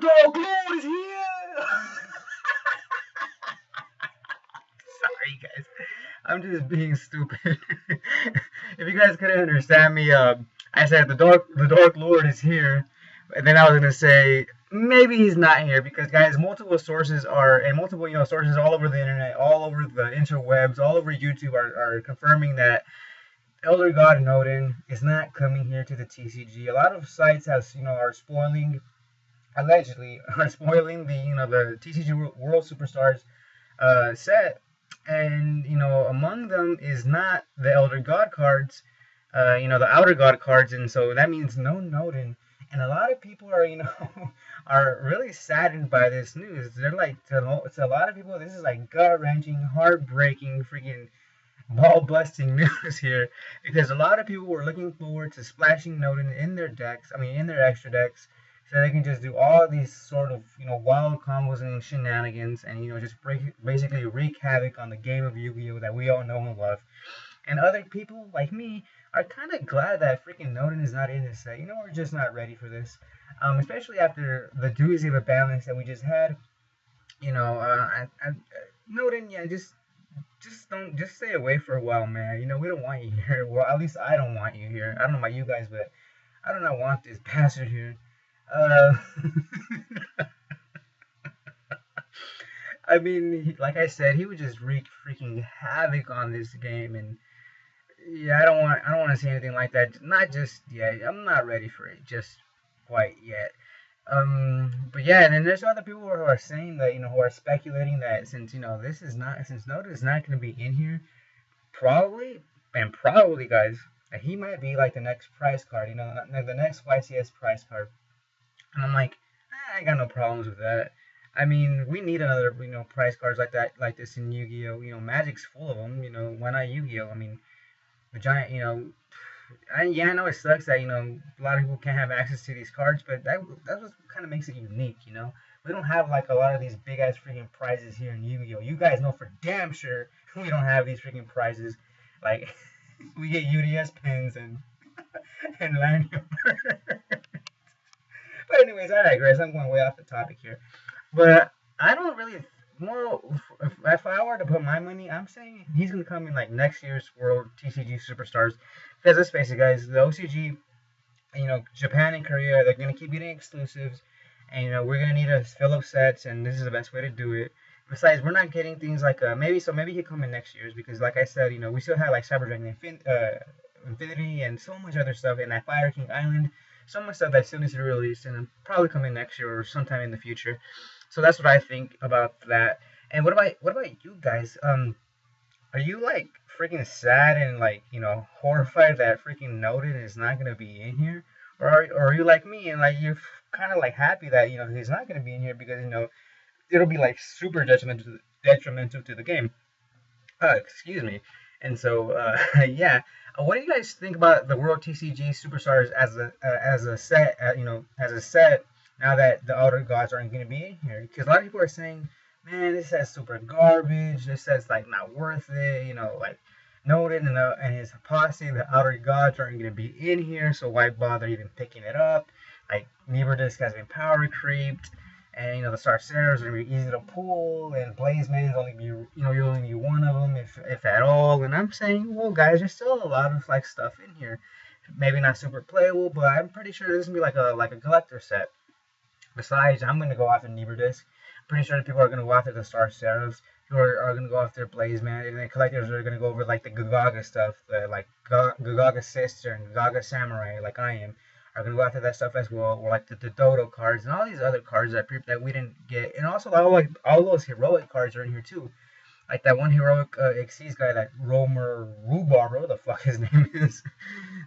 Dark Lord is here! Sorry, guys. I'm just being stupid. If you guys couldn't understand me, I said the Dark Lord is here, and then I was gonna say maybe he's not here because guys, multiple sources are and multiple sources all over the internet, all over the interwebs, all over YouTube are confirming that Elder God Noden is not coming here to the TCG. A lot of sites are spoiling, allegedly, are spoiling the TCG World Superstars set, and among them is not the Elder God cards, the Outer God cards, and so that means no Noden. And a lot of people are are really saddened by this news. They're like, to a lot of people, this is like gut wrenching, heartbreaking, freaking ball busting news here, because a lot of people were looking forward to splashing Noden in their decks, in their extra decks, so they can just do all these sort of wild combos and shenanigans, and just basically wreak havoc on the game of Yu-Gi-Oh that we all know and love. And other people like me are kind of glad that freaking Noden is not in this set. We're just not ready for this, especially after the doozy of a balance that we just had. Noden, yeah, just stay away for a while, man. We don't want you here. Well, at least I don't want you here. I don't know about you guys, but I do not want this bastard here. Like I said, he would just wreak freaking havoc on this game, and yeah, I don't want to see anything like that. Not just yet. I'm not ready for it just quite yet. But yeah, and then there's other people who are saying that, who are speculating that since since Noda is not going to be in here, probably, guys, that he might be like the next prize card, the next YCS prize card. And I'm like, I ain't got no problems with that. We need another, prize cards like that, like this in Yu-Gi-Oh. Magic's full of them. Why not Yu-Gi-Oh? The giant, I know it sucks that a lot of people can't have access to these cards, but that's what kind of makes it unique. We don't have like a lot of these big ass freaking prizes here in Yu-Gi-Oh. You guys know for damn sure we don't have these freaking prizes. Like we get UDS pins and and lanyards. But anyways, I digress. I'm going way off the topic here. But I don't really. Well, if I were to put my money, I'm saying he's gonna come in like next year's World TCG Superstars. Because let's face it, guys, the OCG, Japan and Korea, they're gonna keep getting exclusives, and we're gonna need to fill up sets, and this is the best way to do it. Besides, we're not getting things like maybe he'll come in next year's because, like I said, we still have like Cyber Dragon Infinity and so much other stuff, and that Fire King Island, so much stuff that still needs to be released, and probably come in next year or sometime in the future. So that's what I think about that. And what about you guys? Are you like freaking sad and like horrified that freaking Noden is not gonna be in here, or are you like me and like you're kind of like happy that he's not gonna be in here because it'll be like super detrimental to the game. Excuse me. And so yeah, what do you guys think about the World TCG Superstars as a set? As a set. Now that the Outer Gods aren't going to be in here, because a lot of people are saying, man, this set's super garbage. This set's like not worth it. Like Noden and his posse, the Outer Gods aren't going to be in here, so why bother even picking it up? Like Disc has been power creeped, and the Sarceros are going to be easy to pull, and Blazeman's only be you only need one of them if at all. And I'm saying, well, guys, there's still a lot of like stuff in here. Maybe not super playable, but I'm pretty sure this is gonna be like a collector set. Besides, I'm going to go after Disc. I'm pretty sure people are going to go after the Sarceros. People are going to go after Blazeman. And the collectors are going to go over like the Gagaga stuff, like Gagaga Sister and Gagaga Samurai, like I am, are going to go after that stuff as well. Or like the Dodo cards and all these other cards that we didn't get. And also, all those heroic cards are in here too. Like that one heroic Xyz guy, that Romer Rhubarb, whatever the fuck his name is.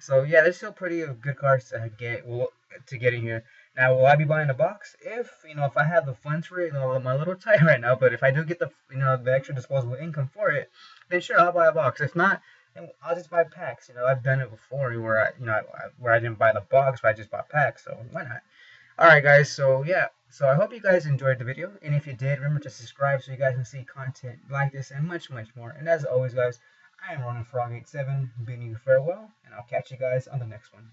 So yeah, there's still pretty good cards to get in here. Now, will I be buying a box? If I have the funds for it, I'm a little tight right now. But if I do get the extra disposable income for it, then sure, I'll buy a box. If not, then I'll just buy packs. I've done it before where I didn't buy the box, but I just bought packs. So why not? All right, guys. So yeah. So I hope you guys enjoyed the video, and if you did, remember to subscribe so you guys can see content like this and much, much more. And as always, guys, I am Ronin Frog 87 bidding you farewell, and I'll catch you guys on the next one.